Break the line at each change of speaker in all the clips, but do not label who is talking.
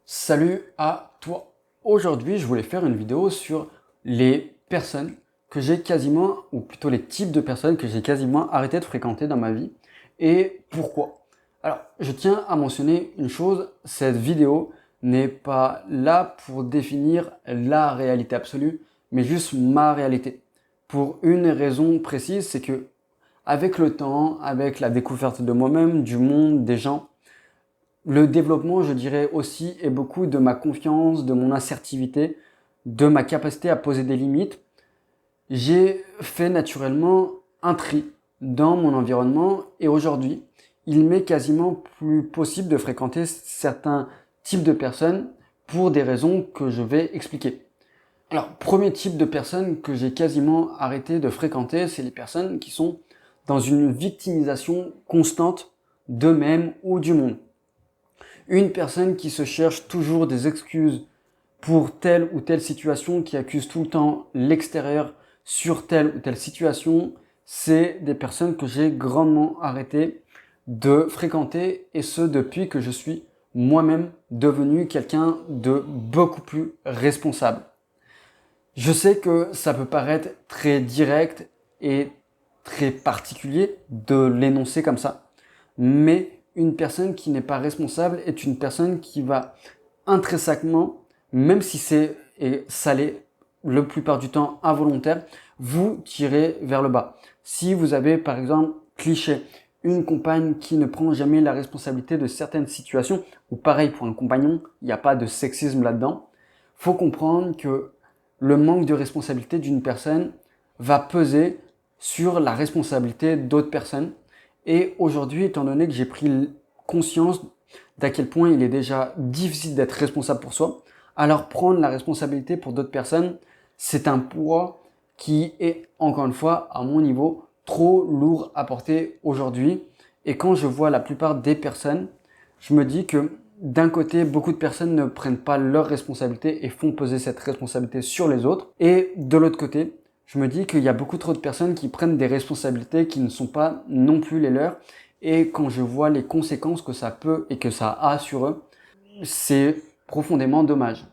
Salut à toi. Aujourd'hui, je voulais faire une vidéo sur les personnes que j'ai quasiment, ou plutôt les types de personnes que j'ai quasiment arrêté de fréquenter dans ma vie et pourquoi. Alors, je tiens à mentionner une chose, cette vidéo n'est pas là pour définir la réalité absolue, mais juste ma réalité. Pour une raison précise, c'est que avec le temps, avec la découverte de moi-même, du monde, des gens, le développement, je dirais aussi, est beaucoup de ma confiance, de mon assertivité, de ma capacité à poser des limites. J'ai fait naturellement un tri dans mon environnement et aujourd'hui, il m'est quasiment plus possible de fréquenter certains types de personnes pour des raisons que je vais expliquer. Alors, premier type de personnes que j'ai quasiment arrêté de fréquenter, c'est les personnes qui sont dans une victimisation constante d'eux-mêmes ou du monde. Une personne qui se cherche toujours des excuses pour telle ou telle situation, qui accuse tout le temps l'extérieur sur telle ou telle situation, c'est des personnes que j'ai grandement arrêté de fréquenter, et ce depuis que je suis moi-même devenu quelqu'un de beaucoup plus responsable. Je sais que ça peut paraître très direct et très particulier de l'énoncer comme ça, mais une personne qui n'est pas responsable est une personne qui va intrinsèquement, même si c'est et ça l'est le plupart du temps involontaire, vous tirer vers le bas. Si vous avez par exemple, cliché, une compagne qui ne prend jamais la responsabilité de certaines situations, ou pareil pour un compagnon, il n'y a pas de sexisme là-dedans, faut comprendre que le manque de responsabilité d'une personne va peser sur la responsabilité d'autres personnes. Et aujourd'hui, étant donné que j'ai pris conscience d'à quel point il est déjà difficile d'être responsable pour soi, alors prendre la responsabilité pour d'autres personnes, c'est un poids qui est, encore une fois, à mon niveau, trop lourd à porter aujourd'hui. Et quand je vois la plupart des personnes, je me dis que d'un côté, beaucoup de personnes ne prennent pas leurs responsabilités et font peser cette responsabilité sur les autres. Et de l'autre côté, je me dis qu'il y a beaucoup trop de personnes qui prennent des responsabilités qui ne sont pas non plus les leurs. Et quand je vois les conséquences que ça peut et que ça a sur eux, c'est profondément dommage.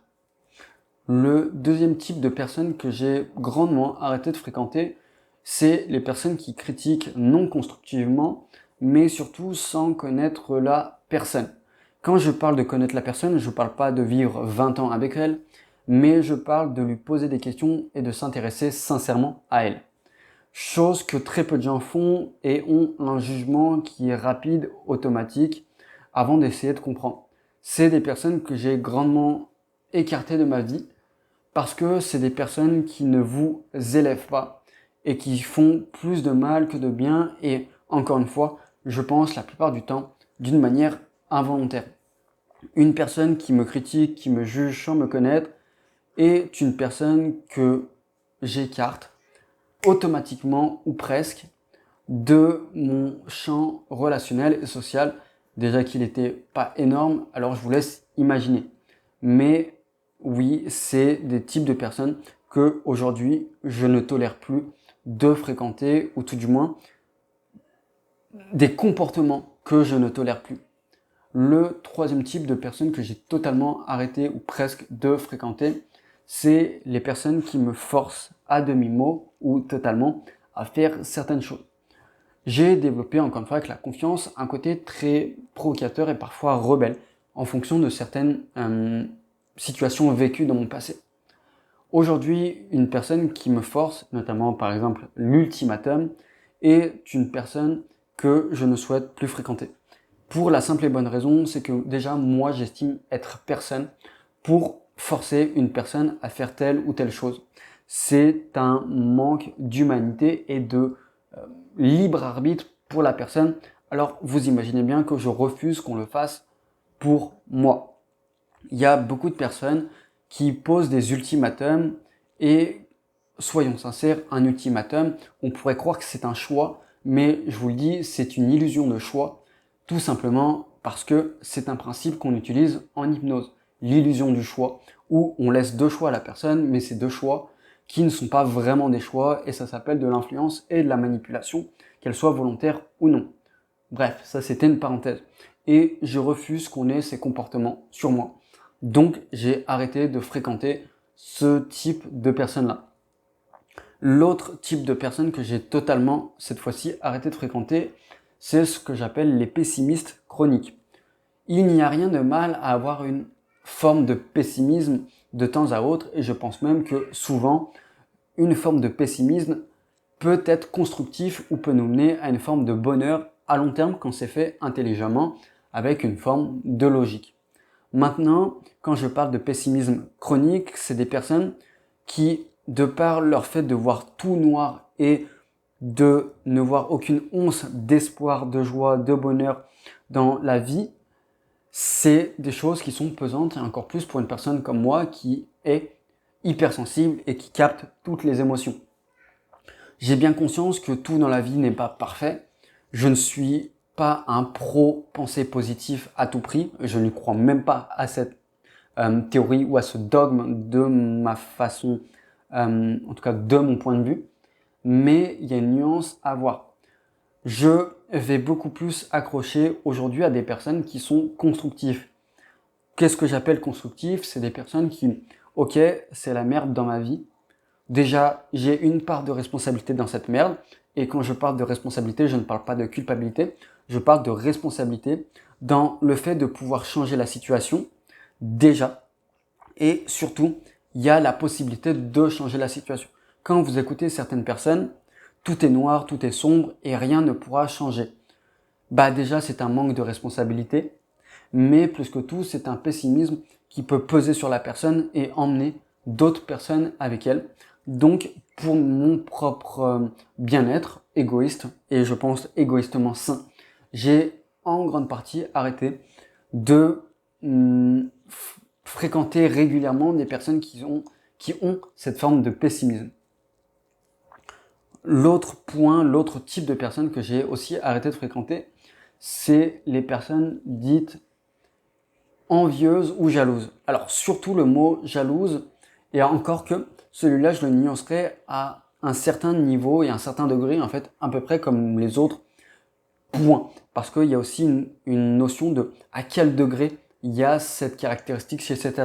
Le deuxième type de personnes que j'ai grandement arrêté de fréquenter, c'est les personnes qui critiquent non constructivement, mais surtout sans connaître la personne. Quand je parle de connaître la personne, je ne parle pas de vivre 20 ans avec elle, mais je parle de lui poser des questions et de s'intéresser sincèrement à elle. Chose que très peu de gens font et ont un jugement qui est rapide, automatique, avant d'essayer de comprendre. C'est des personnes que j'ai grandement écartées de ma vie parce que c'est des personnes qui ne vous élèvent pas et qui font plus de mal que de bien, et encore une fois, je pense la plupart du temps d'une manière involontaire. Une personne qui me critique, qui me juge sans me connaître, est une personne que j'écarte automatiquement ou presque de mon champ relationnel et social. Déjà qu'il n'était pas énorme, alors je vous laisse imaginer. Mais oui, c'est des types de personnes que aujourd'hui je ne tolère plus de fréquenter, ou tout du moins des comportements que je ne tolère plus. Le troisième type de personnes que j'ai totalement arrêté ou presque de fréquenter, c'est les personnes qui me forcent à demi-mot ou totalement à faire certaines choses. J'ai développé, encore une fois, avec la confiance, un côté très provocateur et parfois rebelle en fonction de certaines situations vécues dans mon passé. Aujourd'hui, une personne qui me force, notamment par exemple l'ultimatum, est une personne que je ne souhaite plus fréquenter. Pour la simple et bonne raison, c'est que déjà moi j'estime être personne pour forcer une personne à faire telle ou telle chose. C'est un manque d'humanité et de libre arbitre pour la personne. Alors vous imaginez bien que je refuse qu'on le fasse pour moi. Il y a beaucoup de personnes qui posent des ultimatums, et soyons sincères, un ultimatum, on pourrait croire que c'est un choix, mais je vous le dis, c'est une illusion de choix, tout simplement parce que c'est un principe qu'on utilise en hypnose, l'illusion du choix, où on laisse deux choix à la personne, mais ces deux choix qui ne sont pas vraiment des choix, et ça s'appelle de l'influence et de la manipulation, qu'elle soit volontaire ou non. Bref, ça c'était une parenthèse. Et je refuse qu'on ait ces comportements sur moi. Donc, j'ai arrêté de fréquenter ce type de personnes-là. L'autre type de personnes que j'ai totalement, cette fois-ci, arrêté de fréquenter, c'est ce que j'appelle les pessimistes chroniques. Il n'y a rien de mal à avoir une forme de pessimisme de temps à autre, et je pense même que souvent, une forme de pessimisme peut être constructif ou peut nous mener à une forme de bonheur à long terme quand c'est fait intelligemment avec une forme de logique. Maintenant, quand je parle de pessimisme chronique, c'est des personnes qui, de par leur fait de voir tout noir et de ne voir aucune once d'espoir, de joie, de bonheur dans la vie, c'est des choses qui sont pesantes et encore plus pour une personne comme moi qui est hypersensible et qui capte toutes les émotions. J'ai bien conscience que tout dans la vie n'est pas parfait. Je ne suis pas un pro pensée positif à tout prix. Je ne crois même pas à cette théorie ou à ce dogme de ma façon, en tout cas de mon point de vue. Mais il y a une nuance à voir. Je vais beaucoup plus accrocher aujourd'hui à des personnes qui sont constructives. Qu'est-ce que j'appelle constructif? C'est des personnes qui, ok, c'est la merde dans ma vie. Déjà, j'ai une part de responsabilité dans cette merde. Et quand je parle de responsabilité, je ne parle pas de culpabilité. Je parle de responsabilité dans le fait de pouvoir changer la situation, déjà. Et surtout, il y a la possibilité de changer la situation. Quand vous écoutez certaines personnes, tout est noir, tout est sombre et rien ne pourra changer. Bah déjà, c'est un manque de responsabilité. Mais plus que tout, c'est un pessimisme qui peut peser sur la personne et emmener d'autres personnes avec elle. Donc, pour mon propre bien-être égoïste, et je pense égoïstement sain, j'ai en grande partie arrêté de fréquenter régulièrement des personnes qui ont cette forme de pessimisme. L'autre point, l'autre type de personnes que j'ai aussi arrêté de fréquenter, c'est les personnes dites envieuses ou jalouses. Alors surtout le mot jalouse, et encore que celui-là je le nuancerai à un certain niveau et un certain degré, en fait à peu près comme les autres points. Parce qu'il y a aussi une notion de à quel degré il y a cette caractéristique chez cette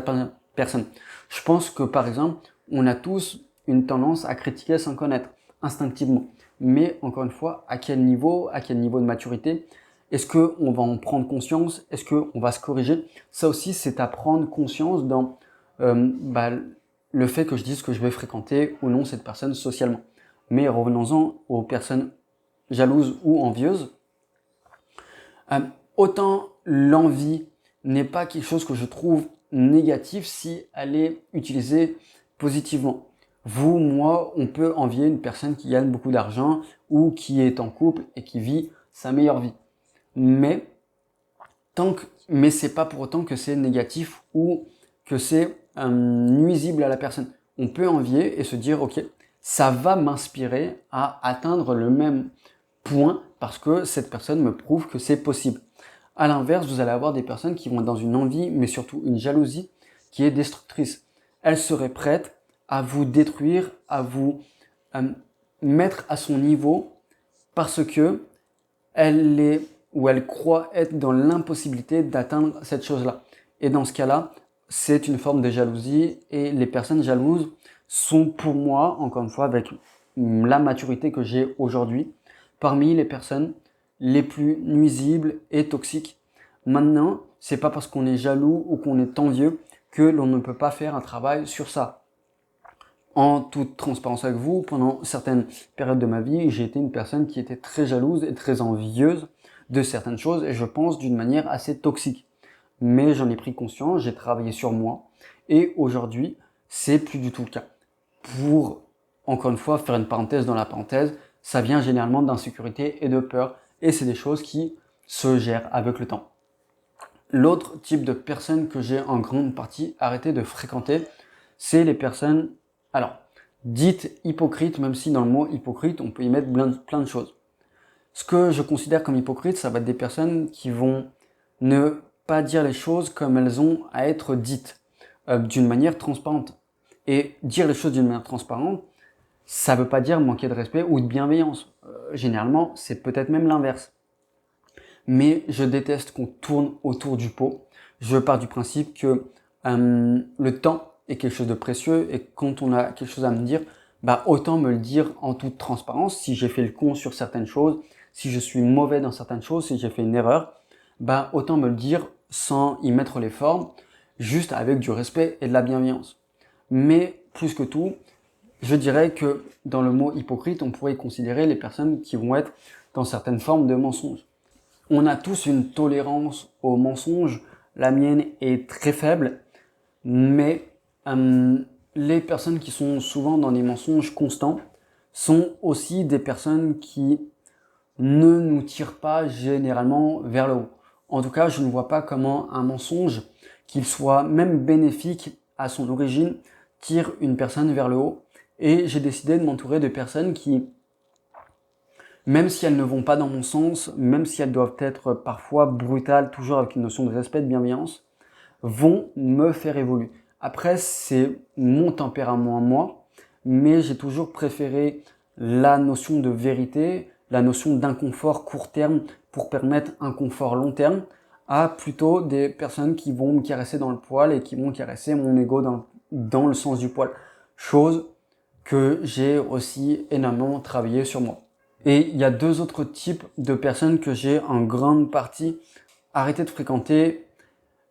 personne. Je pense que par exemple, on a tous une tendance à critiquer sans connaître, instinctivement. Mais encore une fois, à quel niveau de maturité? Est-ce qu'on va en prendre conscience? Est-ce qu'on va se corriger? Ça aussi, c'est à prendre conscience dans le fait que je dise que je vais fréquenter ou non cette personne socialement. Mais revenons-en aux personnes jalouses ou envieuses. Autant l'envie n'est pas quelque chose que je trouve négatif si elle est utilisée positivement. Vous, moi, on peut envier une personne qui gagne beaucoup d'argent ou qui est en couple et qui vit sa meilleure vie. Mais c'est pas pour autant que c'est négatif ou que c'est nuisible à la personne. On peut envier et se dire, ok, ça va m'inspirer à atteindre le même point parce que cette personne me prouve que c'est possible. À l'inverse, vous allez avoir des personnes qui vont être dans une envie, mais surtout une jalousie qui est destructrice. Elles seraient prêtes à vous détruire, à vous mettre à son niveau parce que elle croit être dans l'impossibilité d'atteindre cette chose-là. Et dans ce cas-là, c'est une forme de jalousie et les personnes jalouses sont pour moi, encore une fois, avec la maturité que j'ai aujourd'hui, parmi les personnes les plus nuisibles et toxiques. Maintenant, c'est pas parce qu'on est jaloux ou qu'on est envieux que l'on ne peut pas faire un travail sur ça. En toute transparence avec vous, pendant certaines périodes de ma vie, j'ai été une personne qui était très jalouse et très envieuse de certaines choses et je pense d'une manière assez toxique. Mais j'en ai pris conscience, j'ai travaillé sur moi et aujourd'hui, c'est plus du tout le cas. Pour, encore une fois, faire une parenthèse dans la parenthèse, ça vient généralement d'insécurité et de peur et c'est des choses qui se gèrent avec le temps. L'autre type de personnes que j'ai en grande partie arrêté de fréquenter, c'est les personnes, alors, dites hypocrites, même si dans le mot hypocrite, on peut y mettre plein de choses. Ce que je considère comme hypocrite, ça va être des personnes qui vont ne pas dire les choses comme elles ont à être dites, d'une manière transparente. Et dire les choses d'une manière transparente, ça ne veut pas dire manquer de respect ou de bienveillance. Généralement, c'est peut-être même l'inverse. Mais je déteste qu'on tourne autour du pot. Je pars du principe que le temps est quelque chose de précieux et quand on a quelque chose à me dire, autant me le dire en toute transparence. Si j'ai fait le con sur certaines choses, si je suis mauvais dans certaines choses, si j'ai fait une erreur, autant me le dire sans y mettre les formes, juste avec du respect et de la bienveillance. Mais plus que tout, je dirais que dans le mot hypocrite, on pourrait considérer les personnes qui vont être dans certaines formes de mensonges. On a tous une tolérance au mensonge, la mienne est très faible, mais les personnes qui sont souvent dans des mensonges constants sont aussi des personnes qui ne nous tirent pas généralement vers le haut. En tout cas, je ne vois pas comment un mensonge, qu'il soit même bénéfique à son origine, tire une personne vers le haut. Et j'ai décidé de m'entourer de personnes qui, même si elles ne vont pas dans mon sens, même si elles doivent être parfois brutales, toujours avec une notion de respect, de bienveillance, vont me faire évoluer. Après, c'est mon tempérament à moi, mais j'ai toujours préféré la notion de vérité, la notion d'inconfort court terme pour permettre un confort long terme, à plutôt des personnes qui vont me caresser dans le poil et qui vont caresser mon ego dans le sens du poil. Chose que j'ai aussi énormément travaillé sur moi. Et il y a deux autres types de personnes que j'ai en grande partie arrêté de fréquenter.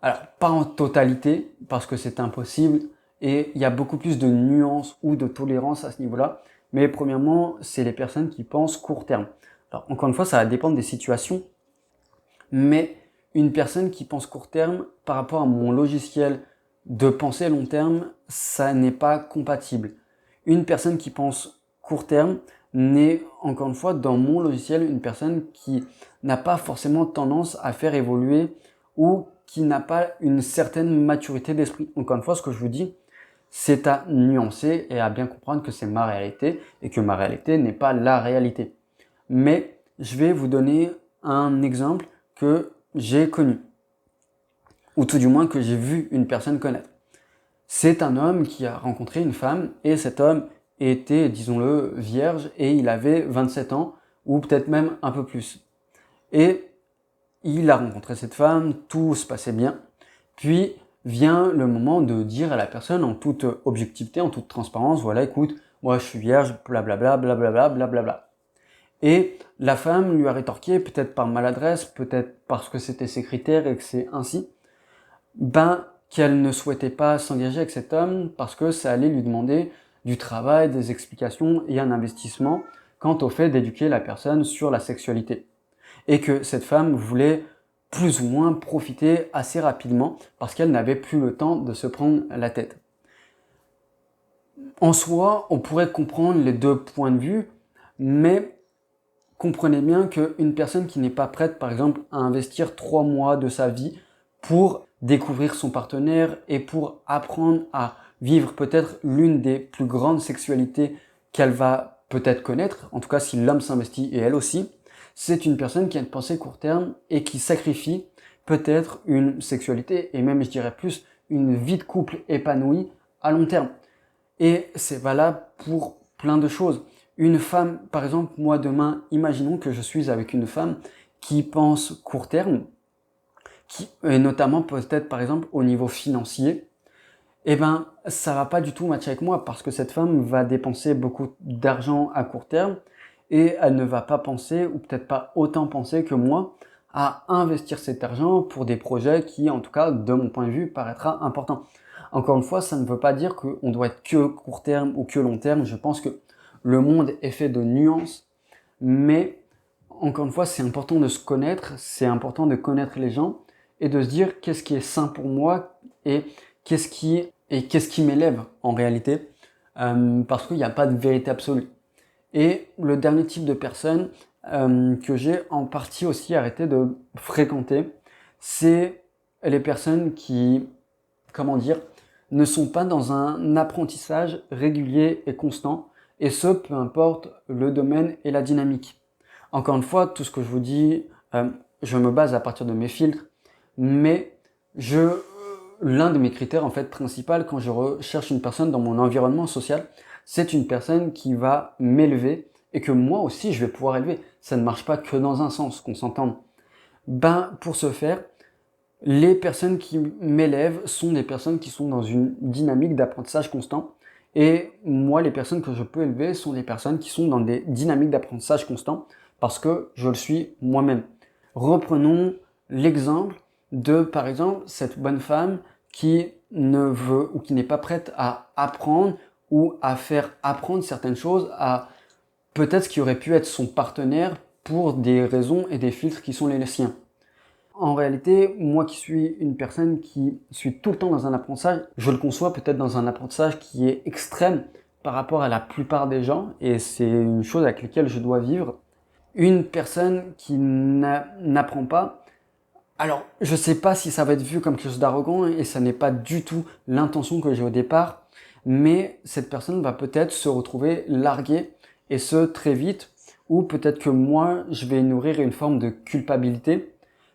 Alors, pas en totalité, parce que c'est impossible, et il y a beaucoup plus de nuances ou de tolérance à ce niveau-là. Mais premièrement, c'est les personnes qui pensent court terme. Alors, encore une fois, ça va dépendre des situations, mais une personne qui pense court terme, par rapport à mon logiciel de pensée long terme, ça n'est pas compatible. Une personne qui pense court terme n'est, encore une fois, dans mon logiciel, une personne qui n'a pas forcément tendance à faire évoluer ou qui n'a pas une certaine maturité d'esprit. Encore une fois, ce que je vous dis, c'est à nuancer et à bien comprendre que c'est ma réalité et que ma réalité n'est pas la réalité. Mais je vais vous donner un exemple que j'ai connu, ou tout du moins que j'ai vu une personne connaître. C'est un homme qui a rencontré une femme et cet homme était, disons-le, vierge et il avait 27 ans ou peut-être même un peu plus. Et il a rencontré cette femme, tout se passait bien. Puis vient le moment de dire à la personne en toute objectivité, en toute transparence, voilà, écoute, moi je suis vierge, blablabla, blablabla, blablabla. Et la femme lui a rétorqué, peut-être par maladresse, peut-être parce que c'était ses critères et que c'est ainsi, qu'elle ne souhaitait pas s'engager avec cet homme parce que ça allait lui demander du travail, des explications et un investissement quant au fait d'éduquer la personne sur la sexualité. Et que cette femme voulait plus ou moins profiter assez rapidement parce qu'elle n'avait plus le temps de se prendre la tête. En soi, on pourrait comprendre les deux points de vue, mais comprenez bien qu'une personne qui n'est pas prête, par exemple, à investir 3 mois de sa vie pour découvrir son partenaire et pour apprendre à vivre peut-être l'une des plus grandes sexualités qu'elle va peut-être connaître, en tout cas si l'homme s'investit et elle aussi, c'est une personne qui a une pensée court terme et qui sacrifie peut-être une sexualité et même, je dirais plus, une vie de couple épanouie à long terme. Et c'est valable pour plein de choses. Une femme, par exemple, moi demain, imaginons que je suis avec une femme qui pense court terme, et notamment peut-être par exemple au niveau financier, ça va pas du tout matcher avec moi parce que cette femme va dépenser beaucoup d'argent à court terme et elle ne va pas penser, ou peut-être pas autant penser que moi, à investir cet argent pour des projets qui, en tout cas, de mon point de vue, paraîtra important. Encore une fois, ça ne veut pas dire qu'on doit être que court terme ou que long terme. Je pense que le monde est fait de nuances, mais encore une fois, c'est important de se connaître, c'est important de connaître les gens et de se dire qu'est-ce qui est sain pour moi et qu'est-ce qui m'élève en réalité, parce qu'il n'y a pas de vérité absolue. Et le dernier type de personne que j'ai en partie aussi arrêté de fréquenter, c'est les personnes qui, ne sont pas dans un apprentissage régulier et constant, et ce, peu importe le domaine et la dynamique. Encore une fois, tout ce que je vous dis, je me base à partir de mes filtres, mais l'un de mes critères en fait principal quand je recherche une personne dans mon environnement social, c'est une personne qui va m'élever et que moi aussi je vais pouvoir élever. Ça ne marche pas que dans un sens, qu'on s'entende. Pour ce faire, Les personnes qui m'élèvent sont des personnes qui sont dans une dynamique d'apprentissage constant. Et moi, les personnes que je peux élever sont des personnes qui sont dans des dynamiques d'apprentissage constant parce que je le suis moi-même. Reprenons l'exemple de, par exemple, cette bonne femme qui ne veut ou qui n'est pas prête à apprendre ou à faire apprendre certaines choses à peut-être ce qui aurait pu être son partenaire pour des raisons et des filtres qui sont les siens. En réalité, moi qui suis une personne qui suis tout le temps dans un apprentissage, je le conçois peut-être dans un apprentissage qui est extrême par rapport à la plupart des gens, et c'est une chose avec laquelle je dois vivre. Une personne qui n'apprend pas, alors je sais pas si ça va être vu comme quelque chose d'arrogant, et ça n'est pas du tout l'intention que j'ai au départ, mais cette personne va peut-être se retrouver larguée, et ce très vite, ou peut-être que moi je vais nourrir une forme de culpabilité,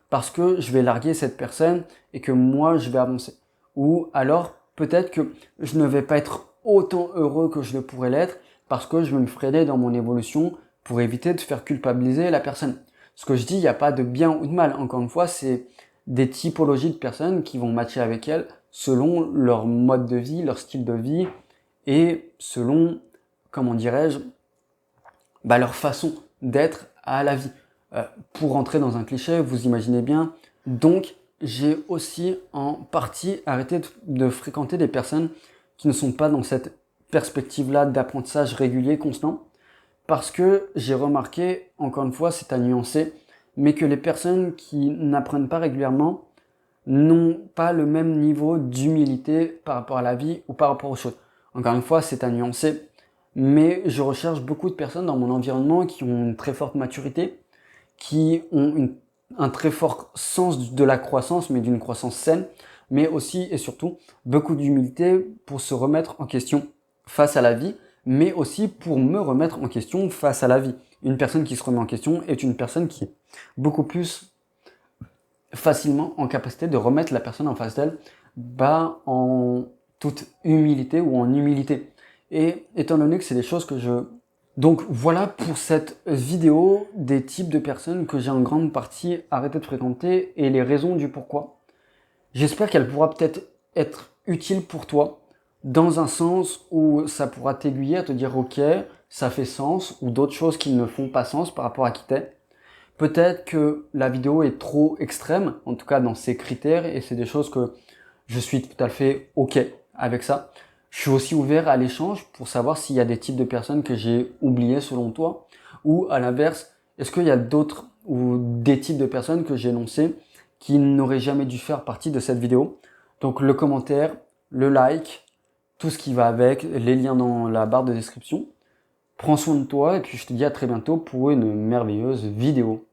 parce que je vais larguer cette personne et que moi je vais avancer. Ou alors peut-être que je ne vais pas être autant heureux que je le pourrais l'être parce que je vais me freiner dans mon évolution pour éviter de faire culpabiliser la personne. Ce que je dis, il n'y a pas de bien ou de mal. Encore une fois, c'est des typologies de personnes qui vont matcher avec elles selon leur mode de vie, leur style de vie et selon, comment dirais-je, leur façon d'être à la vie. Pour rentrer dans un cliché, vous imaginez bien. Donc, j'ai aussi en partie arrêté de fréquenter des personnes qui ne sont pas dans cette perspective-là d'apprentissage régulier, constant, parce que j'ai remarqué, encore une fois, c'est à nuancer, mais que les personnes qui n'apprennent pas régulièrement n'ont pas le même niveau d'humilité par rapport à la vie ou par rapport aux choses. Encore une fois, c'est à nuancer, mais je recherche beaucoup de personnes dans mon environnement qui ont une très forte maturité, qui ont un très fort sens de la croissance, mais d'une croissance saine, mais aussi et surtout beaucoup d'humilité pour se remettre en question face à la vie, mais aussi pour me remettre en question face à la vie. Une personne qui se remet en question est une personne qui est beaucoup plus facilement en capacité de remettre la personne en face d'elle en toute humilité ou en humilité. Et étant donné que c'est des choses que donc voilà pour cette vidéo des types de personnes que j'ai en grande partie arrêté de fréquenter et les raisons du pourquoi. J'espère qu'elle pourra peut-être être utile pour toi dans un sens où ça pourra t'aiguiller à te dire ok, ça fait sens, ou d'autres choses qui ne font pas sens par rapport à qui t'es. Peut-être que la vidéo est trop extrême, en tout cas dans ses critères, et c'est des choses que je suis tout à fait ok avec ça. Je suis aussi ouvert à l'échange pour savoir s'il y a des types de personnes que j'ai oubliées selon toi, ou à l'inverse, est-ce qu'il y a d'autres ou des types de personnes que j'ai énoncés qui n'auraient jamais dû faire partie de cette vidéo. Donc le commentaire, le like, tout ce qui va avec, les liens dans la barre de description. Prends soin de toi et puis je te dis à très bientôt pour une merveilleuse vidéo.